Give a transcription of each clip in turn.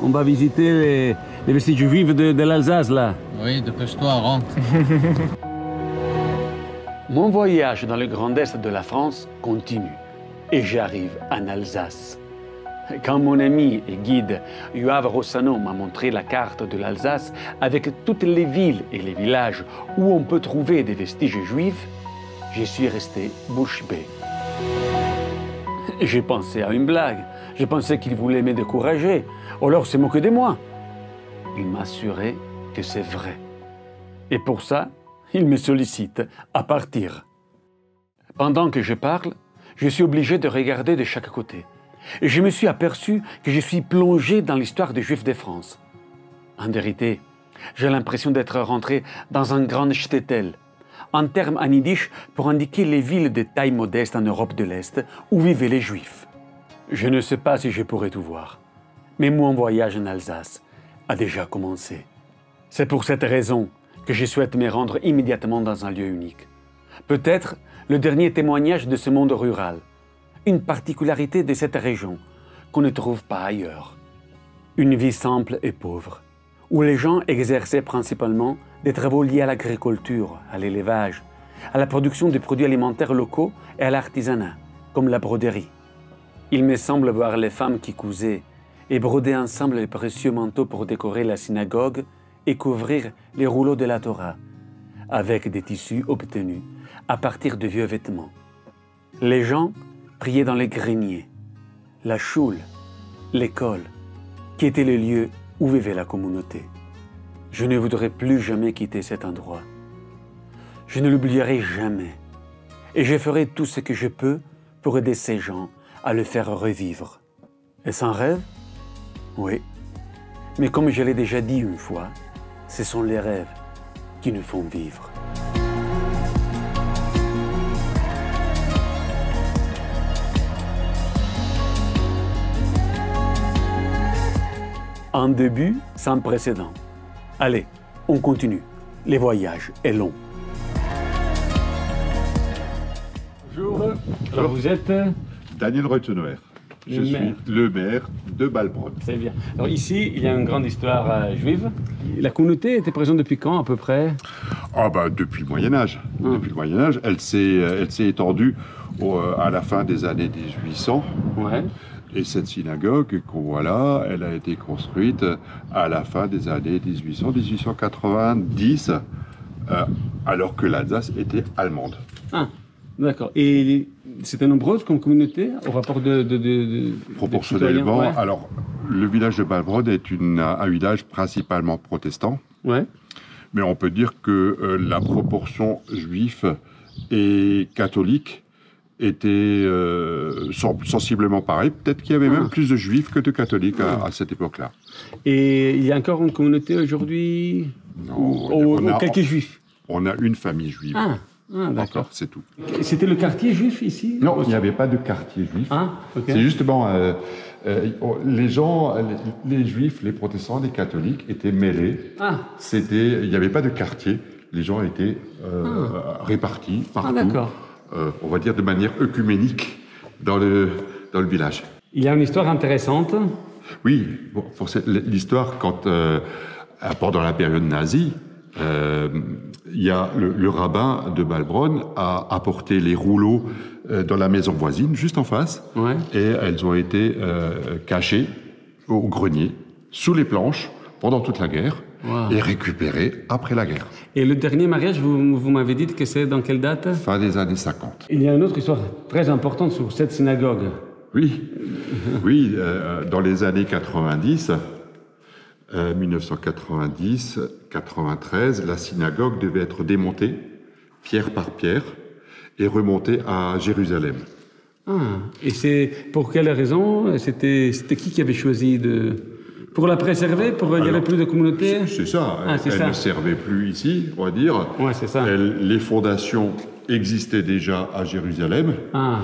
On va visiter les vestiges juifs de l'Alsace, là. Oui, dépêche-toi, rentre. Mon voyage dans le Grand Est de la France continue et j'arrive en Alsace. Quand mon ami et guide Yoav Rossano m'a montré la carte de l'Alsace avec toutes les villes et les villages où on peut trouver des vestiges juifs, je suis resté bouche bée. J'ai pensé à une blague. Je pensais qu'il voulait me décourager, ou alors se moquer de moi. Il m'a assuré que c'est vrai. Et pour ça, il me sollicite à partir. Pendant que je parle, je suis obligé de regarder de chaque côté. Et je me suis aperçu que je suis plongé dans l'histoire des Juifs de France. En vérité, j'ai l'impression d'être rentré dans un grand shtetl, un terme en yiddish pour indiquer les villes de taille modeste en Europe de l'Est où vivaient les Juifs. Je ne sais pas si je pourrai tout voir, mais mon voyage en Alsace a déjà commencé. C'est pour cette raison que je souhaite me rendre immédiatement dans un lieu unique. Peut-être le dernier témoignage de ce monde rural, une particularité de cette région qu'on ne trouve pas ailleurs. Une vie simple et pauvre, où les gens exerçaient principalement des travaux liés à l'agriculture, à l'élevage, à la production de produits alimentaires locaux et à l'artisanat, comme la broderie. Il me semble voir les femmes qui cousaient et brodaient ensemble les précieux manteaux pour décorer la synagogue et couvrir les rouleaux de la Torah, avec des tissus obtenus à partir de vieux vêtements. Les gens priaient dans les greniers, la choule, l'école, qui étaient les lieux où vivait la communauté. Je ne voudrais plus jamais quitter cet endroit. Je ne l'oublierai jamais. Et je ferai tout ce que je peux pour aider ces gens à le faire revivre. Est-ce un rêve? Oui. Mais comme je l'ai déjà dit une fois, ce sont les rêves qui nous font vivre. Un début sans précédent. Allez, on continue. Le voyage est long. Bonjour. Alors vous êtes Daniel Reutenauer. Je suis le maire de Balbronn. C'est bien. Alors ici, il y a une grande histoire juive. La communauté était présente depuis quand à peu près? Ah bah depuis le Moyen-Âge. Depuis le Moyen-Âge, elle s'est étendue à la fin des années 1800. Ouais. Et cette synagogue qu'on voit là, elle a été construite à la fin des années 1800-1890, alors que l'Alsace était allemande. Ah, d'accord. Et c'était nombreuse comme communauté au rapport de proportionnellement, ouais. alors le village de Balbronn est un village principalement protestant. Ouais. Mais on peut dire que la proportion juive et catholique était sensiblement pareille. Peut-être qu'il y avait même plus de juifs que de catholiques à cette époque-là. Et il y a encore une communauté aujourd'hui? Non. Quelques juifs? On a une famille juive. Ah d'accord. C'est tout. C'était le quartier juif ici? Non, il n'y avait pas de quartier juif. Ah, ok. C'est justement... les gens, les juifs, les protestants, les catholiques étaient mêlés. Ah. Il n'y avait pas de quartier. Les gens étaient répartis partout. Ah, d'accord. On va dire de manière œcuménique dans le village. Il y a une histoire intéressante. Oui, bon, l'histoire, pendant la période nazie, il y a le rabbin de Balbronn a apporté les rouleaux dans la maison voisine, juste en face, ouais. Et elles ont été cachées au grenier, sous les planches, pendant toute la guerre. Wow. Et récupéré après la guerre. Et le dernier mariage, vous m'avez dit que c'est dans quelle date? Fin des années 50. Il y a une autre histoire très importante sur cette synagogue. Oui, oui, dans les années 90, 1990-93, la synagogue devait être démontée, pierre par pierre, et remontée à Jérusalem. Ah, et c'est pour quelle raison? C'était qui avait choisi de... Pour la préserver, pour qu'il n'y avait plus de communauté? C'est ça. Elle ne servait plus ici, on va dire. Ouais, c'est ça. Les fondations existaient déjà à Jérusalem. Ah.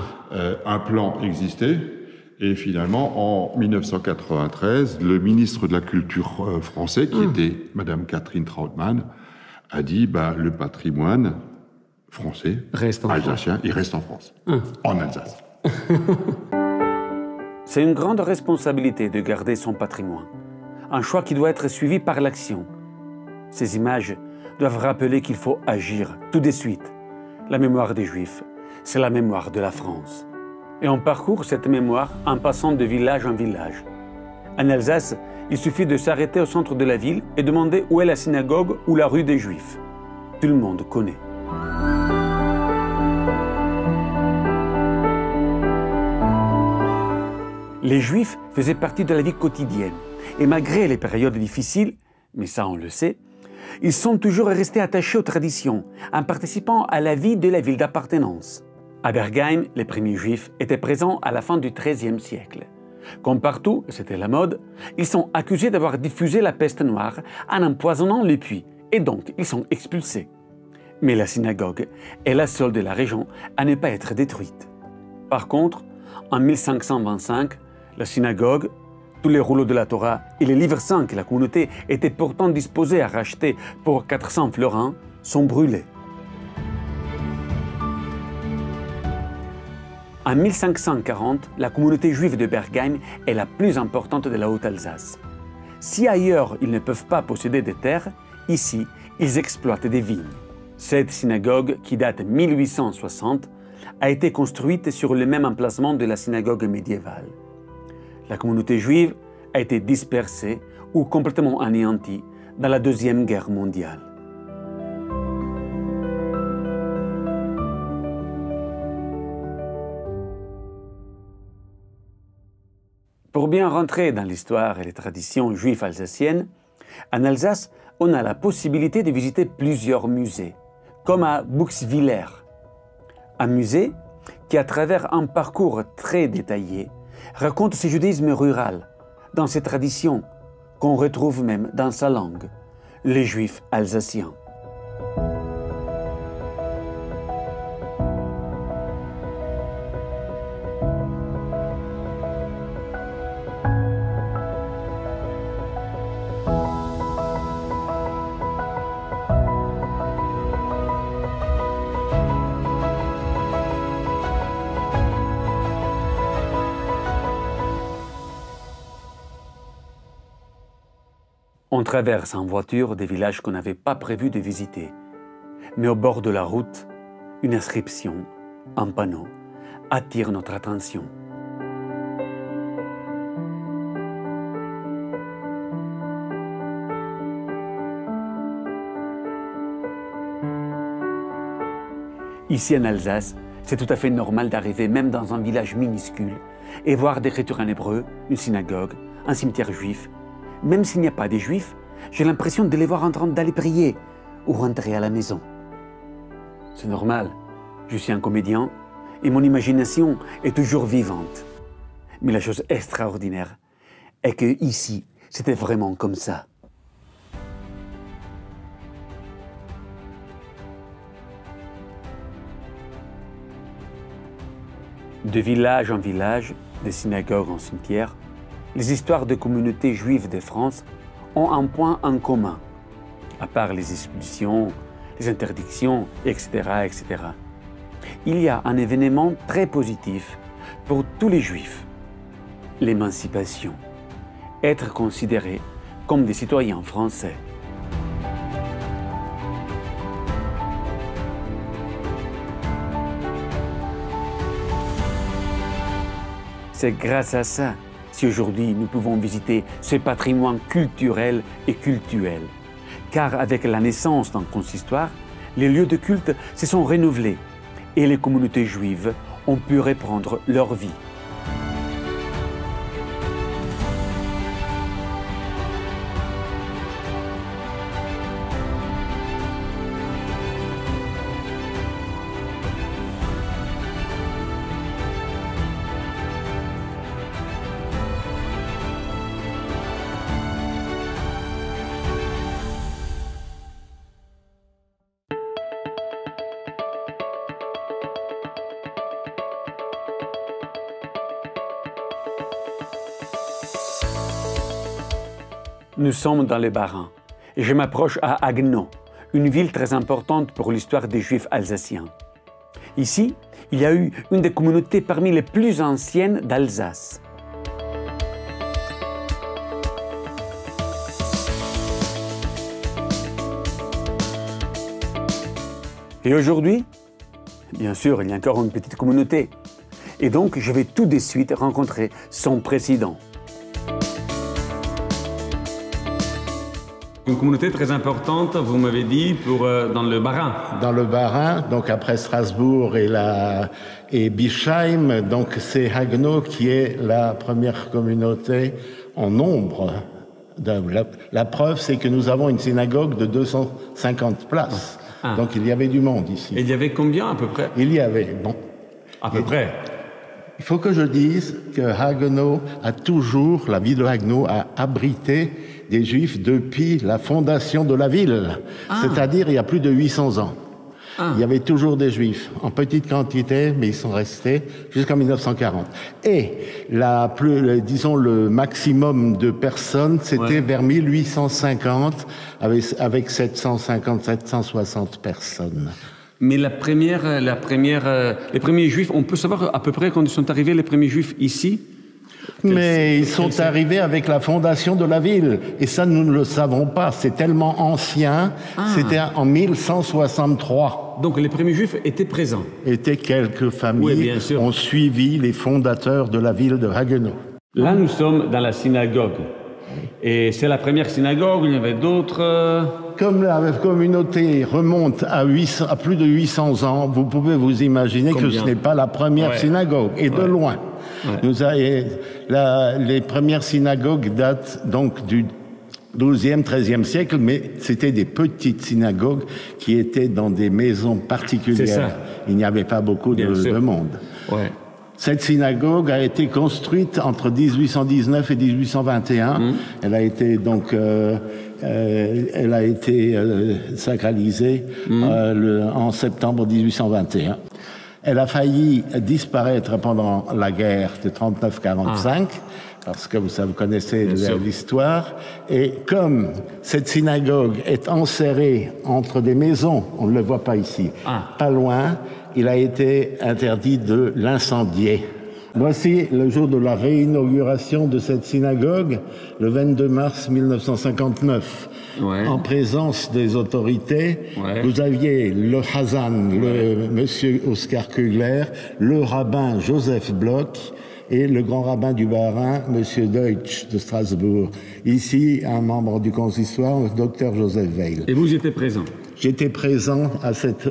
Un plan existait. Et finalement, en 1993, le ministre de la Culture français, qui était Madame Catherine Trautmann, a dit le patrimoine français, alsacien, il reste en France, en Alsace. C'est une grande responsabilité de garder son patrimoine. un choix qui doit être suivi par l'action. Ces images doivent rappeler qu'il faut agir tout de suite. La mémoire des Juifs, c'est la mémoire de la France. Et on parcourt cette mémoire en passant de village en village. En Alsace, il suffit de s'arrêter au centre de la ville et demander où est la synagogue ou la rue des Juifs. Tout le monde connaît. Les Juifs faisaient partie de la vie quotidienne. Et malgré les périodes difficiles, mais ça on le sait, ils sont toujours restés attachés aux traditions, en participant à la vie de la ville d'appartenance. À Bergheim, les premiers Juifs étaient présents à la fin du XIIIe siècle. Comme partout, c'était la mode, ils sont accusés d'avoir diffusé la peste noire en empoisonnant les puits, et donc ils sont expulsés. Mais la synagogue est la seule de la région à ne pas être détruite. Par contre, en 1525, la synagogue, tous les rouleaux de la Torah et les livres saints que la communauté était pourtant disposée à racheter pour 400 florins sont brûlés. En 1540, la communauté juive de Bergheim est la plus importante de la Haute-Alsace. Si ailleurs ils ne peuvent pas posséder des terres, ici ils exploitent des vignes. Cette synagogue, qui date de 1860, a été construite sur le même emplacement de la synagogue médiévale. La communauté juive a été dispersée ou complètement anéantie dans la Deuxième Guerre mondiale. Pour bien rentrer dans l'histoire et les traditions juives alsaciennes, en Alsace, on a la possibilité de visiter plusieurs musées, comme à Buxwiller. Un musée qui, à travers un parcours très détaillé, raconte ce judaïsme rural, dans ses traditions, qu'on retrouve même dans sa langue, les Juifs alsaciens. On traverse en voiture des villages qu'on n'avait pas prévu de visiter. Mais au bord de la route, une inscription, un panneau, attire notre attention. Ici en Alsace, c'est tout à fait normal d'arriver même dans un village minuscule et voir d'écriture en hébreu, une synagogue, un cimetière juif. Même s'il n'y a pas de juifs, j'ai l'impression de les voir en train d'aller prier ou rentrer à la maison. C'est normal, je suis un comédien et mon imagination est toujours vivante. Mais la chose extraordinaire est que ici, c'était vraiment comme ça. De village en village, de synagogue en cimetière, les histoires de communautés juives de France ont un point en commun, à part les expulsions, les interdictions, etc., etc. Il y a un événement très positif pour tous les juifs, l'émancipation, être considérés comme des citoyens français. C'est grâce à ça si aujourd'hui nous pouvons visiter ce patrimoine culturel et cultuel. Car avec la naissance d'un consistoire, les lieux de culte se sont renouvelés et les communautés juives ont pu reprendre leur vie. Nous sommes dans les Bas-Rhin et je m'approche à Haguenau, une ville très importante pour l'histoire des Juifs alsaciens. Ici, il y a eu une des communautés parmi les plus anciennes d'Alsace. Et aujourd'hui, bien sûr, il y a encore une petite communauté. Et donc, je vais tout de suite rencontrer son président. Une communauté très importante, vous m'avez dit, dans le Bas-Rhin. Dans le Bas-Rhin, donc après Strasbourg et Bischheim, donc c'est Haguenau qui est la première communauté en nombre. La preuve, c'est que nous avons une synagogue de 250 places. Ah. Donc il y avait du monde ici. Et il y avait combien à peu près? Il y avait, bon. À peu près. Il faut que je dise que Haguenau a toujours, la ville de Haguenau a abrité des Juifs depuis la fondation de la ville. Ah. C'est-à-dire il y a plus de 800 ans. Ah. Il y avait toujours des Juifs, en petite quantité, mais ils sont restés jusqu'en 1940. Et disons le maximum de personnes, c'était vers 1850, avec 750-760 personnes. Mais les premiers Juifs, on peut savoir à peu près quand ils sont arrivés, les premiers Juifs ici? Mais ils sont arrivés avec la fondation de la ville. Et ça, nous ne le savons pas. C'est tellement ancien. Ah. C'était en 1163. Donc les premiers Juifs étaient présents. Étaient quelques familles ont suivi les fondateurs de la ville de Haguenau. Là, nous sommes dans la synagogue. Et c'est la première synagogue, il y avait d'autres... Comme la communauté remonte à plus de 800 ans, vous pouvez vous imaginer que ce n'est pas la première synagogue, et de loin. Ouais. Les premières synagogues datent donc du XIIe, XIIIe siècle, mais c'était des petites synagogues qui étaient dans des maisons particulières. Il n'y avait pas beaucoup de monde. Ouais. Cette synagogue a été construite entre 1819 et 1821. Elle a été donc sacralisée en septembre 1821. Elle a failli disparaître pendant la guerre de 39-45, parce que vous connaissez l'histoire. Et comme cette synagogue est enserrée entre des maisons, on ne le voit pas ici, pas loin, il a été interdit de l'incendier. Voici le jour de la réinauguration de cette synagogue, le 22 mars 1959. Ouais. En présence des autorités, vous aviez le Hazan, le monsieur Oskar Kugler, le rabbin Joseph Bloch et le grand rabbin du Bas-Rhin, monsieur Deutsch de Strasbourg. Ici, un membre du consistoire, le docteur Joseph Weil. Et vous étiez présent? J'étais présent à cette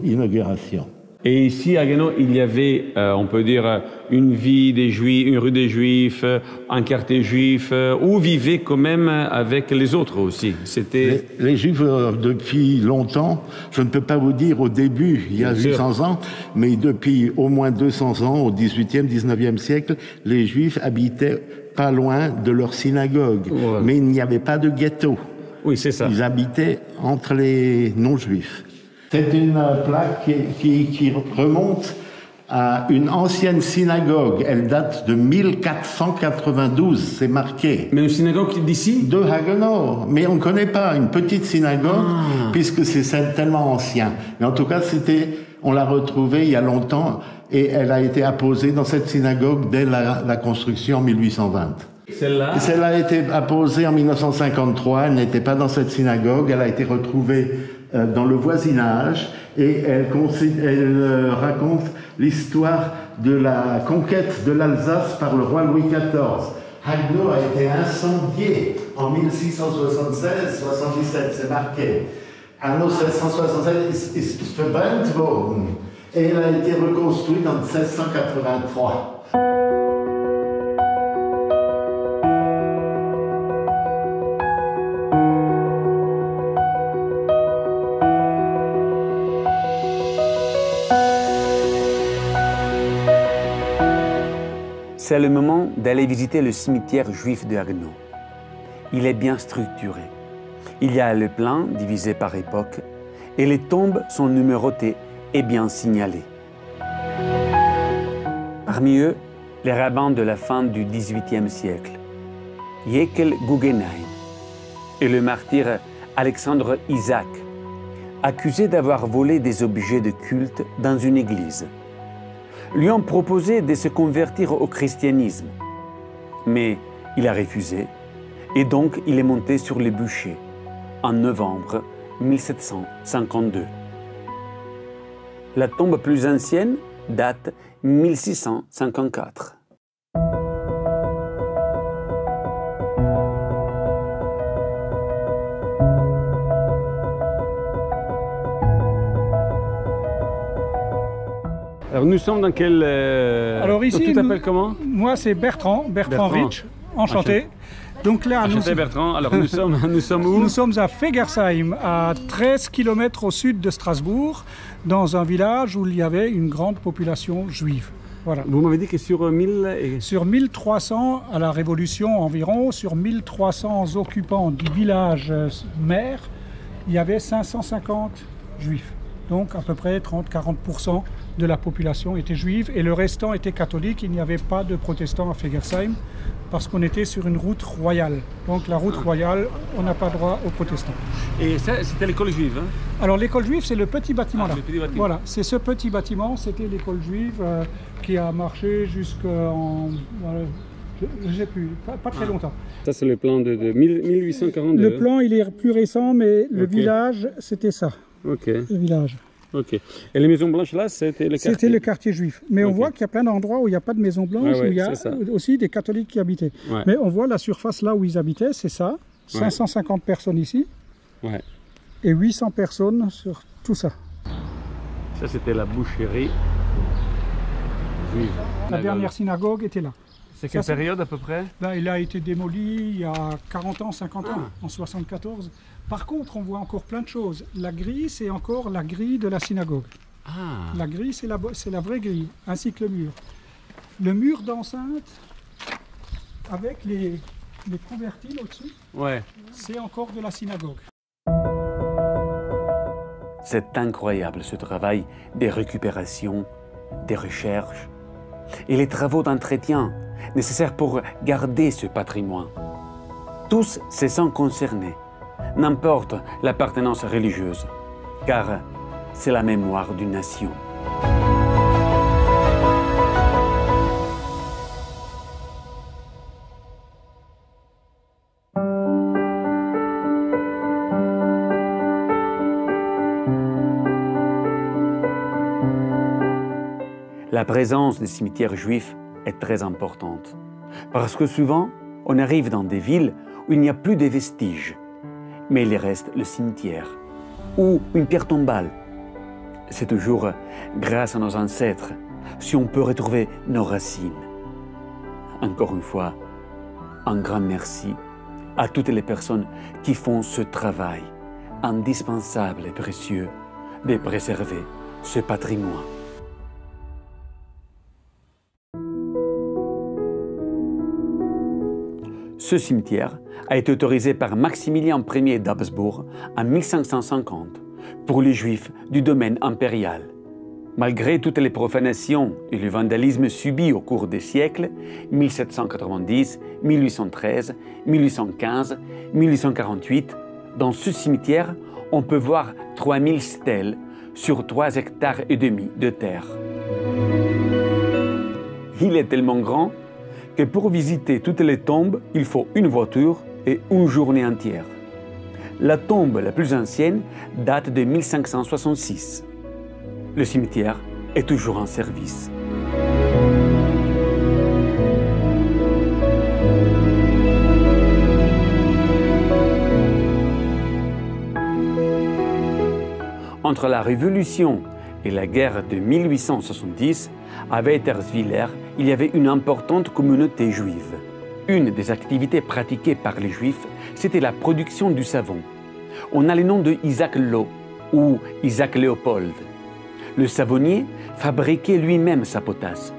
inauguration. Et ici, à Haguenau, il y avait, on peut dire, une vie des Juifs, une rue des Juifs, un quartier juif, où vivaient quand même avec les autres aussi. C'était les Juifs depuis longtemps. Je ne peux pas vous dire au début, il y a 800 ans, mais depuis au moins 200 ans, au XVIIIe, XIXe siècle, les Juifs habitaient pas loin de leur synagogue. Ouais. Mais il n'y avait pas de ghetto. Oui, c'est ça. Ils habitaient entre les non-juifs. C'est une plaque qui remonte à une ancienne synagogue. Elle date de 1492, c'est marqué. Mais une synagogue d'ici? De Haguenau. Mais on ne connaît pas une petite synagogue, puisque c'est tellement ancien. Mais en tout cas, on l'a retrouvée il y a longtemps, et elle a été apposée dans cette synagogue dès la construction en 1820. Celle-là a été apposée en 1953, elle n'était pas dans cette synagogue, elle a été retrouvée dans le voisinage, et elle raconte l'histoire de la conquête de l'Alsace par le roi Louis XIV. Haguenau a été incendié en 1676-77, c'est marqué. En 1676 ist verbrannt worden, et elle a été reconstruite en 1683. C'est le moment d'aller visiter le cimetière juif de Haguenau. Il est bien structuré. Il y a le plan divisé par époque et les tombes sont numérotées et bien signalées. Parmi eux, les rabbins de la fin du XVIIIe siècle, Jekyll Guggenheim et le martyr Alexandre Isaac, accusé d'avoir volé des objets de culte dans une église. Lui ont proposé de se convertir au christianisme. Mais il a refusé et donc il est monté sur les bûchers en novembre 1752. La tombe plus ancienne date 1654. Alors nous sommes dans quel... Alors ici, tu t'appelles comment? Moi c'est Bertrand Rich, enchanté. Donc là, Enchanté Bertrand, alors nous sommes où? Nous sommes à Fegersheim, à 13 km au sud de Strasbourg, dans un village où il y avait une grande population juive. Voilà. Vous m'avez dit que sur 1000... Sur 1300 à la Révolution environ, sur 1300 occupants du village mère, il y avait 550 juifs. Donc à peu près 30-40% de la population était juive et le restant était catholique. Il n'y avait pas de protestants à Fegersheim parce qu'on était sur une route royale. Donc la route royale, on n'a pas droit aux protestants. Et ça, c'était l'école juive, hein? Alors l'école juive, c'est le petit bâtiment là. Le petit bâtiment. Voilà, c'est ce petit bâtiment, c'était l'école juive qui a marché jusqu'en... je ne sais plus, pas très longtemps. Ça, c'est le plan de 1842. Le plan, il est plus récent, mais le village, c'était ça. Ok. Le village. Ok. Et les maisons blanches là, c'était le quartier? C'était le quartier juif. Mais on voit qu'il y a plein d'endroits où il n'y a pas de maison blanche, où il y a aussi des catholiques qui habitaient. Ouais. Mais on voit la surface là où ils habitaient, c'est ça. 550 personnes ici. Ouais. Et 800 personnes sur tout ça. Ça, c'était la boucherie juive. La dernière synagogue était là. C'est quelle période à peu près? Là, il a été démoli il y a 40 ans, 50 ans, en 74. Par contre, on voit encore plein de choses. La grille, c'est encore la grille de la synagogue. Ah. La grille, c'est la vraie grille, ainsi que le mur. Le mur d'enceinte, avec les couvertines au-dessus, c'est encore de la synagogue. C'est incroyable ce travail des récupérations, des recherches et les travaux d'entretien nécessaires pour garder ce patrimoine. Tous se sentent concernés, n'importe l'appartenance religieuse, car c'est la mémoire d'une nation. La présence des cimetières juifs est très importante, parce que souvent, on arrive dans des villes où il n'y a plus de vestiges, mais il reste le cimetière ou une pierre tombale. C'est toujours grâce à nos ancêtres si on peut retrouver nos racines. Encore une fois, un grand merci à toutes les personnes qui font ce travail indispensable et précieux de préserver ce patrimoine. Ce cimetière a été autorisé par Maximilien Ier d'Habsbourg en 1550 pour les Juifs du domaine impérial. Malgré toutes les profanations et le vandalisme subis au cours des siècles, 1790, 1813, 1815, 1848, dans ce cimetière, on peut voir 3000 stèles sur 3,5 hectares de terre. Il est tellement grand que pour visiter toutes les tombes, il faut une voiture et une journée entière. La tombe la plus ancienne date de 1566. Le cimetière est toujours en service. Entre la Révolution et la guerre de 1870, à Weiterswiller, il y avait une importante communauté juive. Une des activités pratiquées par les Juifs, c'était la production du savon. On a le nom de Isaac Loh ou Isaac Léopold. Le savonnier fabriquait lui-même sa potasse.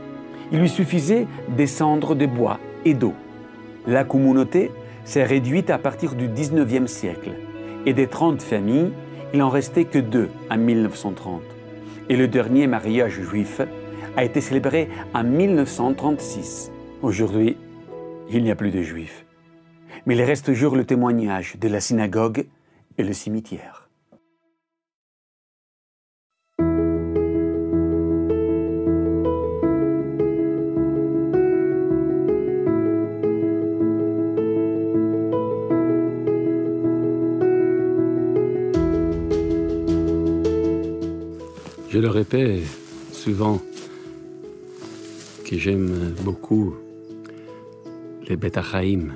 Il lui suffisait des cendres de bois et d'eau. La communauté s'est réduite à partir du 19e siècle et des 30 familles, il n'en restait que 2 en 1930. Et le dernier mariage juif a été célébré en 1936. Aujourd'hui, il n'y a plus de juifs. Mais il reste toujours le témoignage de la synagogue et le cimetière. Je le répète souvent que j'aime beaucoup les Beth Hachaim,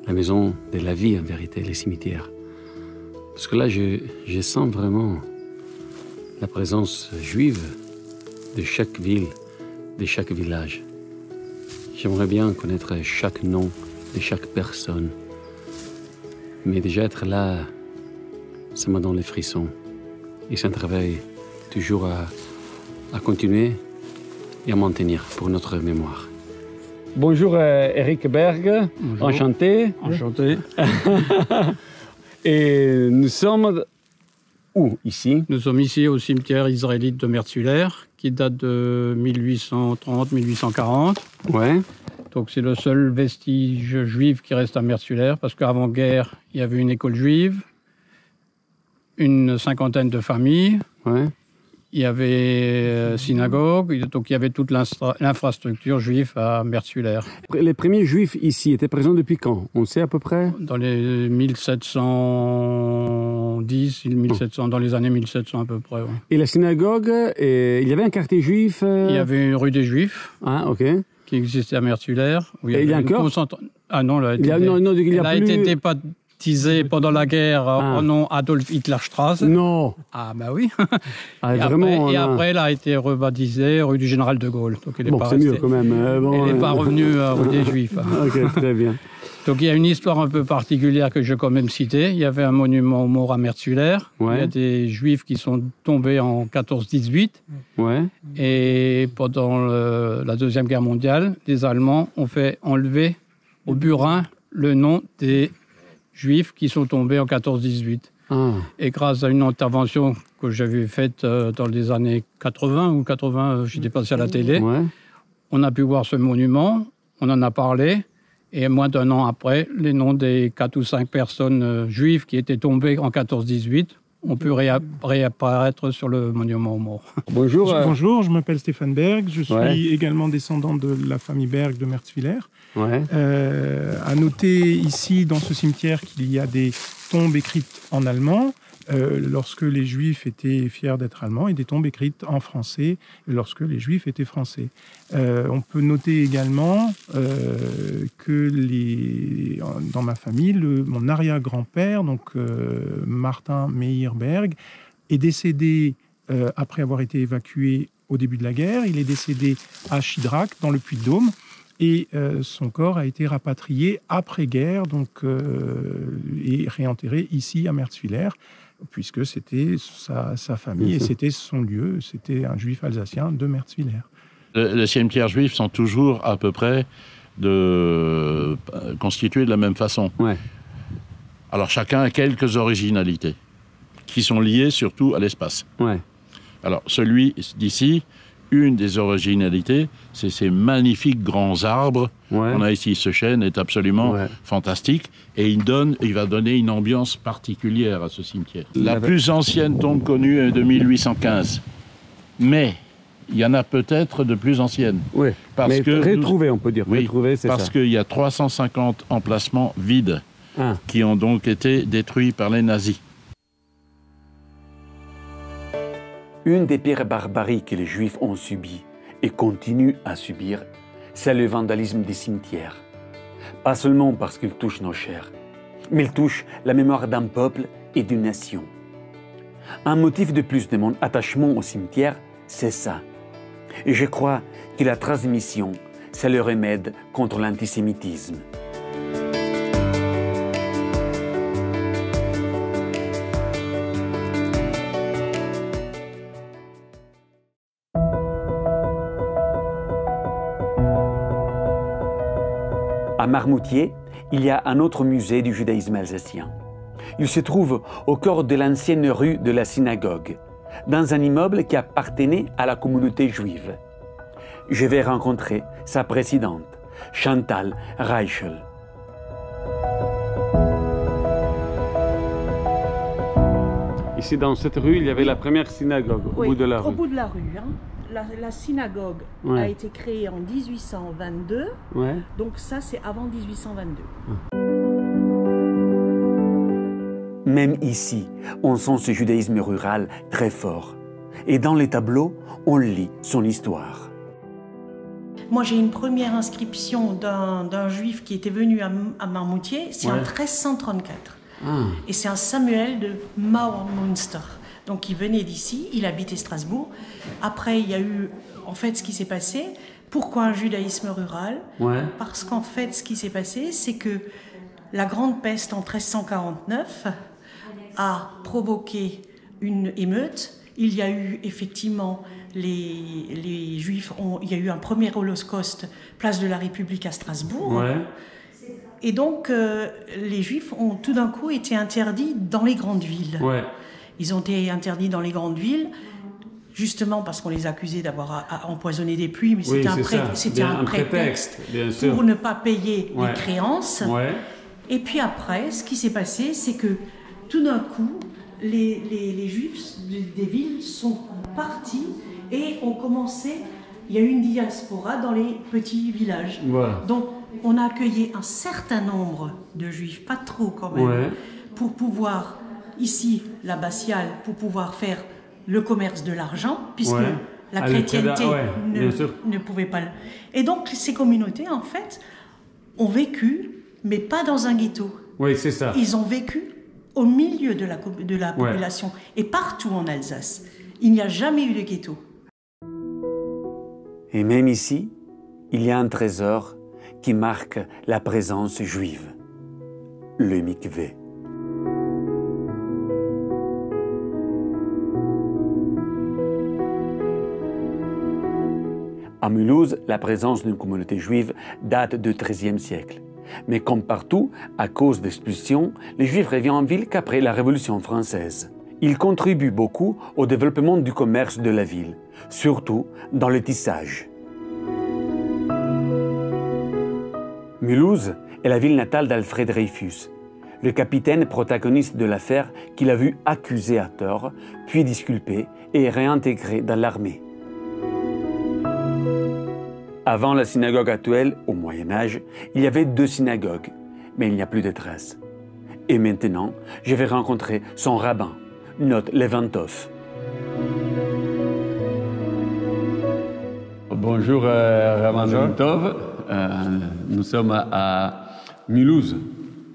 la maison de la vie en vérité, les cimetières. Parce que là, je sens vraiment la présence juive de chaque ville, de chaque village. J'aimerais bien connaître chaque nom de chaque personne. Mais déjà être là, ça me donne les frissons. Et c'est un travail toujours à continuer et à maintenir pour notre mémoire. Bonjour Eric Berg, Bonjour. enchanté. Enchanté. Et nous sommes où ici? Nous sommes ici au cimetière israélite de Mertzwiller, qui date de 1830-1840. Ouais. Donc c'est le seul vestige juif qui reste à Mertzwiller, parce qu'avant-guerre, il y avait une école juive, une cinquantaine de familles, Ouais. il y avait synagogue, donc il y avait toute l'infrastructure juive à Mertzwiller. Les premiers juifs ici étaient présents depuis quand? On sait à peu près? Dans les 1710, 1700, dans les années 1700 à peu près. Ouais. Et la synagogue, il y avait un quartier juif? Il y avait une rue des Juifs Ah, ok. qui existait à Mertzwiller. Où Et il y a avait une encore? Ah non, Il y a, non, non, il y elle a a plus... été débaptisée pendant la guerre au nom Adolf Hitler Straße. Non. Ah bah oui. Ah, Et vraiment, après, là. elle a été rebaptisée rue du Général de Gaulle. Donc elle est Bon, pas c'est mieux restée- quand même. Bon, Elle n'est pas revenue rue des Juifs. Ok, très bien. Donc il y a une histoire un peu particulière que je vais quand même citer. Il y avait un monument aux morts à Mertzwiller. Ouais. Il y a des Juifs qui sont tombés en 14-18. Ouais. Et pendant la Deuxième Guerre mondiale, les Allemands ont fait enlever au burin le nom des Juifs qui sont tombés en 14-18. Ah. Et grâce à une intervention que j'avais faite dans les années 80 ou 80, j'étais passé à la télé, Ouais. on a pu voir ce monument, on en a parlé, et moins d'un an après, les noms des 4 ou 5 personnes juives qui étaient tombées en 14-18 ont pu réapparaître sur le monument aux morts. Bonjour. Bonjour, je m'appelle Stéphane Berg, je suis Ouais. également descendant de la famille Berg de Mertzwiller. Ouais. À noter ici dans ce cimetière qu'il y a des tombes écrites en allemand lorsque les Juifs étaient fiers d'être allemands et des tombes écrites en français lorsque les Juifs étaient français. On peut noter également que dans ma famille, mon arrière-grand-père, donc Martin Meir Berg, est décédé après avoir été évacué au début de la guerre. Il est décédé à Chidrac, dans le Puy-de-Dôme. Et son corps a été rapatrié après-guerre et réenterré ici à Mertzwiller, puisque c'était sa famille et c'était son lieu. C'était un juif alsacien de Mertzwiller. Les cimetières juifs sont toujours à peu près constitués de la même façon. Ouais. Alors chacun a quelques originalités qui sont liées surtout à l'espace. Ouais. Alors celui d'ici, une des originalités, c'est ces magnifiques grands arbres. Ouais. On a ici, ce chêne est absolument Ouais. fantastique et il va donner une ambiance particulière à ce cimetière. La plus ancienne tombe connue est de 1815, mais il y en a peut-être de plus anciennes. Ouais. Parce Mais que retrouver, on peut dire. Oui, Retrouver, c'est parce ça. qu'il y a 350 emplacements vides Ah. qui ont donc été détruits par les nazis. Une des pires barbaries que les Juifs ont subies et continuent à subir, c'est le vandalisme des cimetières. Pas seulement parce qu'il touche nos chairs, mais il touche la mémoire d'un peuple et d'une nation. Un motif de plus de mon attachement au cimetière, c'est ça. Et je crois que la transmission, c'est le remède contre l'antisémitisme. À Marmoutier, il y a un autre musée du judaïsme alsacien. Il se trouve au cœur de l'ancienne rue de la synagogue, dans un immeuble qui appartenait à la communauté juive. Je vais rencontrer sa présidente, Chantal Reichel. Ici, dans cette rue, il y avait la première synagogue, au Oui, bout de la au rue. bout de la rue. Hein. La synagogue Ouais. a été créée en 1822, Ouais. donc ça c'est avant 1822. Même ici, on sent ce judaïsme rural très fort. et dans les tableaux, on lit son histoire. Moi, j'ai une première inscription d'un juif qui était venu à Marmoutier, c'est en 1334. Et c'est un Samuel de Maurmünster. Donc, il venait d'ici, il habitait Strasbourg. Après, il y a eu, en fait, ce qui s'est passé. Pourquoi un judaïsme rural? Parce qu'en fait, ce qui s'est passé, c'est que la Grande Peste en 1349 a provoqué une émeute. Il y a eu effectivement les Juifs, il y a eu un premier holocauste, place de la République à Strasbourg. Et donc, les Juifs ont tout d'un coup été interdits dans les grandes villes. Ils ont été interdits dans les grandes villes, justement parce qu'on les accusait d'avoir empoisonné des puits, mais c'était un prétexte pour ne pas payer les créances. Et puis après, ce qui s'est passé, c'est que tout d'un coup, les Juifs des villes sont partis et ont commencé, il y a eu une diaspora dans les petits villages. Donc, on a accueilli un certain nombre de Juifs, pas trop quand même, pour pouvoir, ici, l'abbatiale, pour pouvoir faire le commerce de l'argent, puisque la chrétienté ne pouvait pas. Et donc, ces communautés, en fait, ont vécu, mais pas dans un ghetto. C'est ça. Ils ont vécu au milieu de la population. Et partout en Alsace, il n'y a jamais eu de ghetto. Et même ici, il y a un trésor qui marque la présence juive, le mikvé. À Mulhouse, la présence d'une communauté juive date du XIIIe siècle. Mais comme partout, à cause d'expulsions, les Juifs reviennent en ville qu'après la Révolution française. Ils contribuent beaucoup au développement du commerce de la ville, surtout dans le tissage. Mulhouse est la ville natale d'Alfred Dreyfus, le capitaine protagoniste de l'affaire qu'il a vu accusé à tort, puis disculpé et réintégré dans l'armée. Avant la synagogue actuelle, au Moyen-Âge, il y avait 2 synagogues, mais il n'y a plus de traces. Et maintenant, je vais rencontrer son rabbin, note Levantov. Bonjour, rabbin Levantov. Nous sommes à Mulhouse,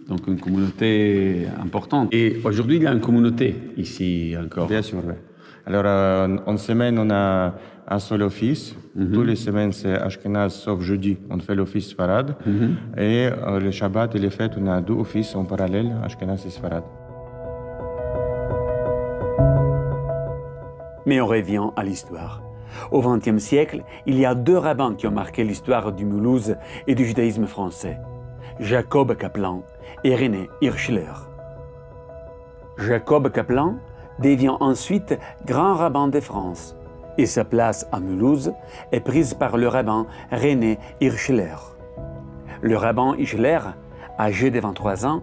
donc une communauté importante. Et aujourd'hui, il y a une communauté ici encore. Bien sûr, oui. Alors, en semaine, on a un seul office. Toutes les semaines, c'est Ashkenaz, sauf jeudi, on fait l'office Sfarad. Et le Shabbat et les fêtes, on a 2 offices en parallèle, Ashkenaz et Sfarad. Mais on revient à l'histoire. Au XXe siècle, il y a 2 rabbins qui ont marqué l'histoire du Mulhouse et du judaïsme français. Jacob Kaplan et René Hirschler. Jacob Kaplan devient ensuite grand rabbin de France et sa place à Mulhouse est prise par le rabbin René Hirschler. Le rabbin Hirschler, âgé de 23 ans,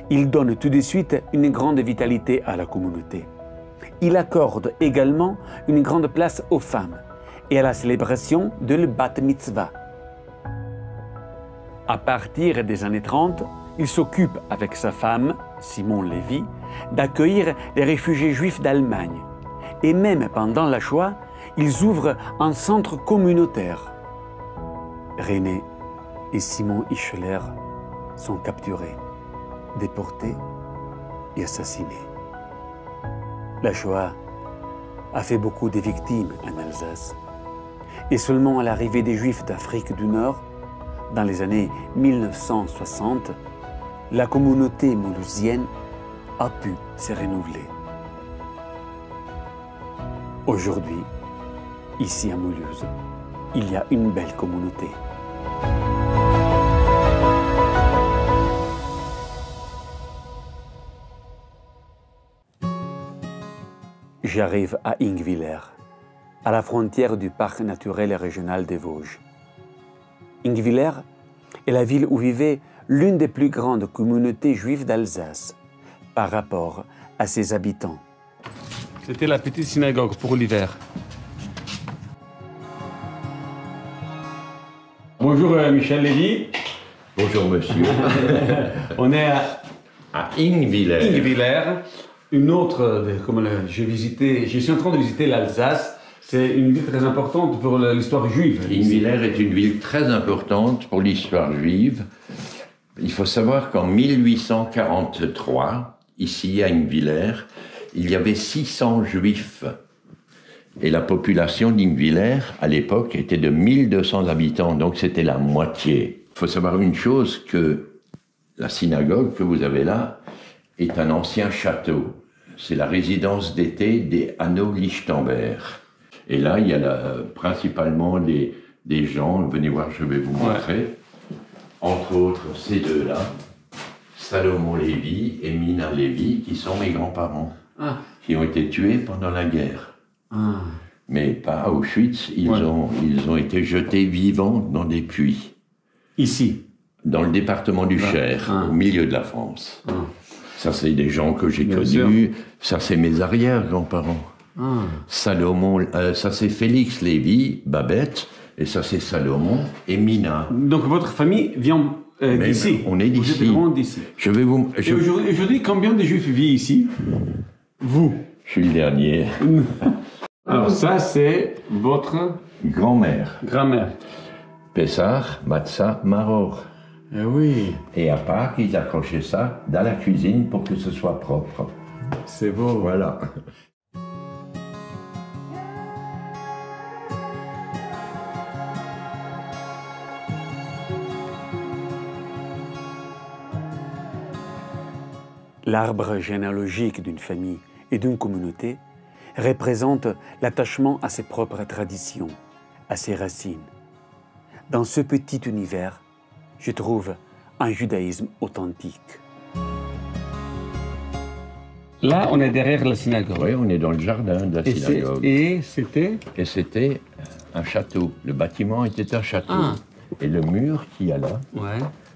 il donne tout de suite une grande vitalité à la communauté. Il accorde également une grande place aux femmes et à la célébration de le Bat Mitzvah. À partir des années 30, il s'occupe avec sa femme, Simon Lévy, d'accueillir les réfugiés juifs d'Allemagne. Et même pendant la Shoah, ils ouvrent un centre communautaire. René et Simon Hirschler sont capturés, déportés et assassinés. La Shoah a fait beaucoup de victimes en Alsace. Et seulement à l'arrivée des Juifs d'Afrique du Nord, dans les années 1960, la communauté mulhousienne a pu se renouveler. Aujourd'hui, ici à Mulhouse, il y a une belle communauté. J'arrive à Ingwiller, à la frontière du parc naturel et régional des Vosges. Ingwiller est la ville où vivait l'une des plus grandes communautés juives d'Alsace par rapport à ses habitants. C'était la petite synagogue pour l'hiver. Bonjour Michel Lévy. Bonjour monsieur. On est à Ingwiller. Ingwiller. Une autre, je suis en train de visiter l'Alsace. C'est une ville très importante pour l'histoire juive. Hinwiller est une ville très importante pour l'histoire juive. Il faut savoir qu'en 1843, ici à Hinwiller, il y avait 600 juifs. Et la population d'Hinwiller, à l'époque, était de 1200 habitants, donc c'était la moitié. Il faut savoir une chose, que la synagogue que vous avez là est un ancien château. C'est la résidence d'été des Hanau-Lichtenberg. Et là, il y a principalement des gens, venez voir, je vais vous montrer. Entre autres, ces deux-là, Salomon Lévy et Mina Lévy, qui sont mes grands-parents, qui ont été tués pendant la guerre. Mais pas à Auschwitz, ils ont été jetés vivants dans des puits. Ici? Dans le département du Cher, au milieu de la France. Ça, c'est des gens que j'ai connus. Ça, c'est mes arrière-grands-parents. Salomon, ça c'est Félix Lévy, Babette, et ça c'est Salomon et Mina. Donc votre famille vient d'ici? On est d'ici. Vous êtes vraiment d'ici. Et aujourd'hui, combien de Juifs vivent ici? Vous? Je suis le dernier. Alors ça c'est votre... grand-mère. Grand-mère. Pessah, Matzah, Maror. Oui. Et à Pâques, ils accrochaient ça dans la cuisine pour que ce soit propre. C'est beau. Voilà. L'arbre généalogique d'une famille et d'une communauté représente l'attachement à ses propres traditions, à ses racines. Dans ce petit univers, je trouve un judaïsme authentique. Là, on est derrière la synagogue. Oui, on est dans le jardin de la synagogue. Et c'était? Et c'était un château. Le bâtiment était un château. Et le mur qu'il y a là,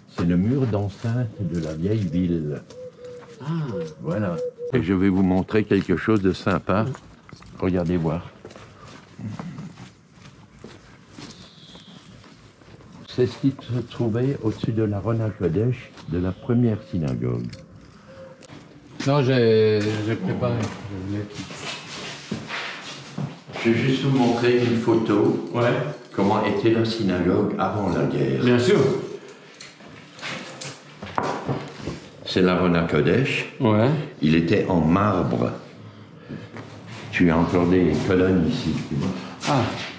c'est le mur d'enceinte de la vieille ville. Voilà. Et je vais vous montrer quelque chose de sympa. Regardez voir. C'est ce qui se trouvait au-dessus de la Rona Kodesh de la première synagogue. Non, j'ai préparé. Je vais juste vous montrer une photo. Comment était la synagogue avant la guerre. Bien sûr. C'est l'Arona Kodesh. Il était en marbre. Tu as encore des colonnes ici.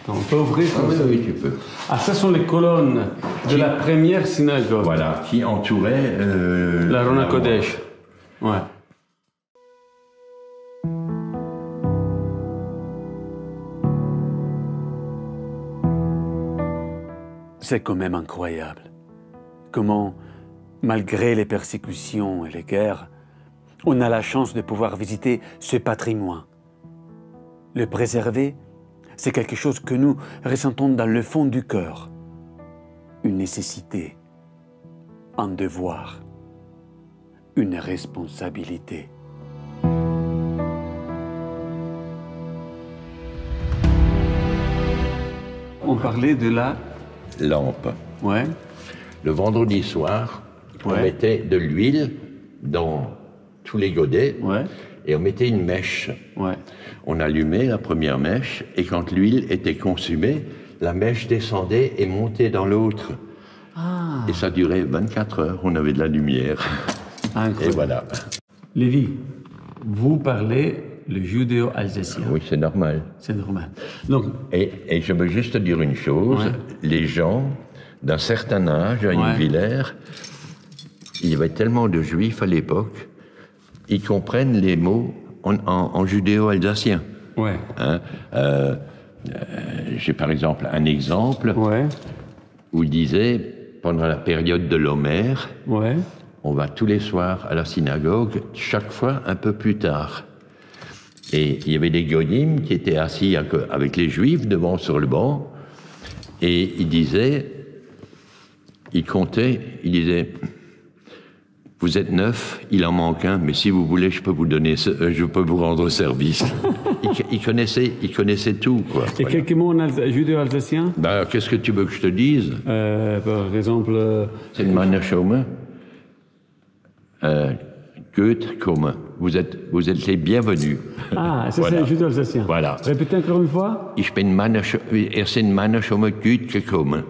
On peut ouvrir comme ça? Oui, tu peux. Ça sont les colonnes de la première synagogue. Voilà, qui entouraient l'Arona Kodesh. C'est quand même incroyable. Comment, malgré les persécutions et les guerres, on a la chance de pouvoir visiter ce patrimoine. Le préserver, c'est quelque chose que nous ressentons dans le fond du cœur. Une nécessité, un devoir, une responsabilité. On parlait de la lampe. Le vendredi soir, on mettait de l'huile dans tous les godets et on mettait une mèche. On allumait la première mèche et quand l'huile était consumée, la mèche descendait et montait dans l'autre. Et ça durait 24 heures, on avait de la lumière. Et voilà. Lévy, vous parlez le judéo-alsacien. Oui, c'est normal. C'est normal. Donc, et je veux juste dire une chose, les gens d'un certain âge à Hinwiller, il y avait tellement de juifs à l'époque, ils comprennent les mots en judéo-alsacien. J'ai par exemple un exemple où il disait, pendant la période de l'Homère, on va tous les soirs à la synagogue, chaque fois un peu plus tard. Et il y avait des goyim qui étaient assis avec les juifs devant sur le banc, et il disait, il comptait, il disait, vous êtes 9, il en manque un, mais si vous voulez, je peux vous rendre service. Il connaissait tout, quoi. Et quelques mots en judéo-alsacien? Qu'est-ce que tu veux que je te dise? Par exemple... C'est une manière chaume. Goethe, comme. Vous êtes les bienvenus. Ah, ça Voilà. c'est juste alsacien. Voilà. Répétez encore une fois. Ich bin erst in meiner Schommeküt gekommen.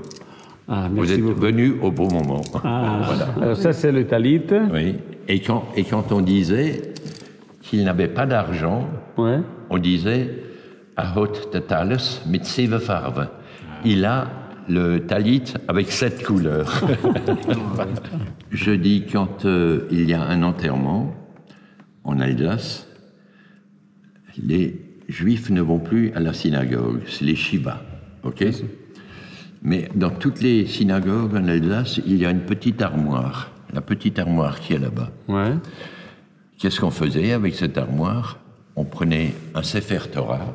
Ah, Vous merci êtes beaucoup. venus au bon moment. Ah, Voilà. alors ça c'est le talit. Oui. Et quand on disait qu'il n'avait pas d'argent, Ouais. on disait Ahot de Thales mit 7 Farben. Il a le talit avec 7 couleurs. Je dis quand il y a un enterrement en Alsace, les Juifs ne vont plus à la synagogue, c'est les Shiva, ok? Mais dans toutes les synagogues en Alsace, il y a une petite armoire, la petite armoire qui est là-bas. Ouais. Qu'est-ce qu'on faisait avec cette armoire? On prenait un Sefer Torah,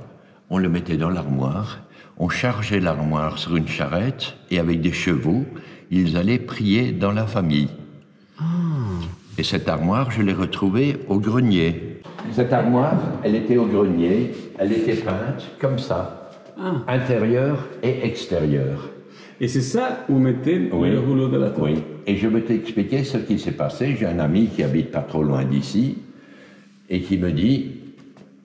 on le mettait dans l'armoire, on chargeait l'armoire sur une charrette et avec des chevaux, ils allaient prier dans la famille. Et cette armoire, je l'ai retrouvée au grenier. Cette armoire, elle était au grenier, elle était peinte comme ça, intérieur et extérieur. Et c'est ça où vous mettez le rouleau de la toile. Oui. Et je vais t'expliquer ce qui s'est passé. J'ai un ami qui habite pas trop loin d'ici et qui me dit,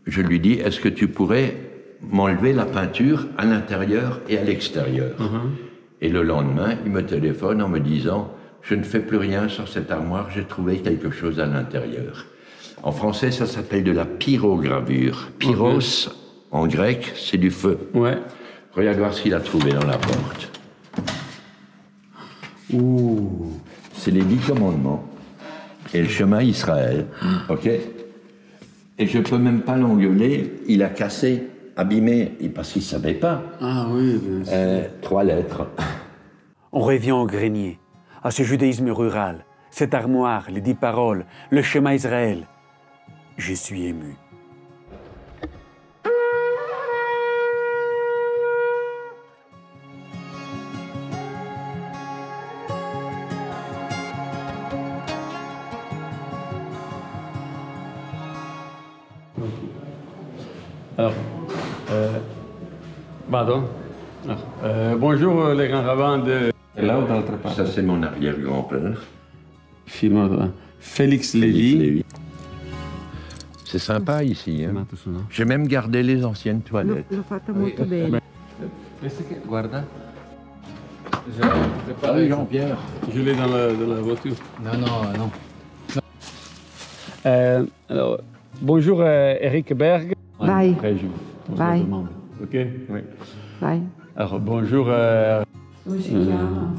je lui dis, est-ce que tu pourrais m'enlever la peinture à l'intérieur et à l'extérieur? Et le lendemain, il me téléphone en me disant, je ne fais plus rien sur cette armoire, j'ai trouvé quelque chose à l'intérieur. En français, ça s'appelle de la pyrogravure. Pyros, en grec, c'est du feu. Ouais. Regarde voir ce qu'il a trouvé dans la porte. Ouh. C'est les 10 commandements et le chemin Israël, ok? Et je peux même pas l'engueuler, il a cassé, abîmé, parce qu'il savait pas. Ah oui, bien sûr. 3 lettres. On revient au grenier, à ce judaïsme rural, cette armoire, les 10 paroles, le chemin Israël. Je suis ému. Alors, pardon. Bonjour les grands rabbins de là ou d'autre part. Ça, c'est mon arrière-grand-père. Félix Lévy. C'est sympa ici. Hein? J'ai même gardé les anciennes toilettes. L'ho fatta molto bene. Guarda. Salut Jean-Pierre. Je l'ai dans la voiture. Non. Alors, bonjour Eric Berg. Vai. Après, je vous Vai. demande. Ok? Oui. Vai. Alors, bonjour. Come si chiama?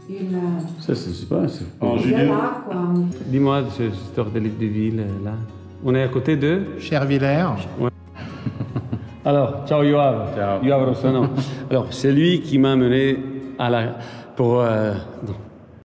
Il... Ça, c'est pas. C'è l'acqua. Dis-moi cette histoire de livre de ville, là. On est à côté de Chervillers. Ouais. Alors, ciao Yoav. Ciao. Yoav Rossano. Alors, c'est lui qui m'a amené à la... pour... non.